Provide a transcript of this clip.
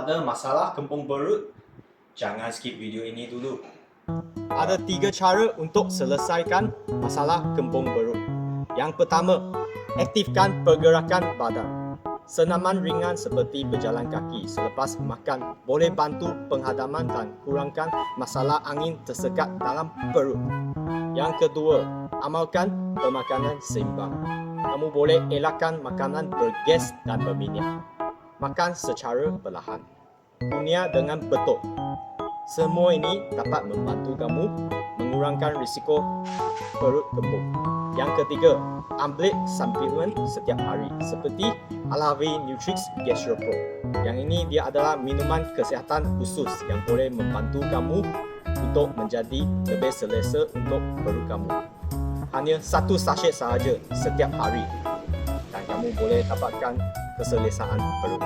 ada masalah kempung perut, jangan skip video ini dulu. Ada 3 cara untuk selesaikan masalah kempung perut. Yang pertama, aktifkan pergerakan badan. Senaman ringan seperti berjalan kaki selepas makan boleh bantu penghadaman dan kurangkan masalah angin tersekat dalam perut. Yang kedua, amalkan pemakanan seimbang. Kamu boleh elakkan makanan bergas dan berminyak. Makan secara perlahan. Kunyah dengan betul. Semua ini dapat membantu kamu mengurangkan risiko perut kembung. Yang ketiga, ambil suplemen setiap hari seperti Alave Nutrix Gastro Pro. Yang ini dia adalah minuman kesihatan khusus yang boleh membantu kamu untuk menjadi lebih selesa untuk perut kamu. Hanya 1 sachet sahaja setiap hari dan kamu boleh dapatkan keselesaan perut.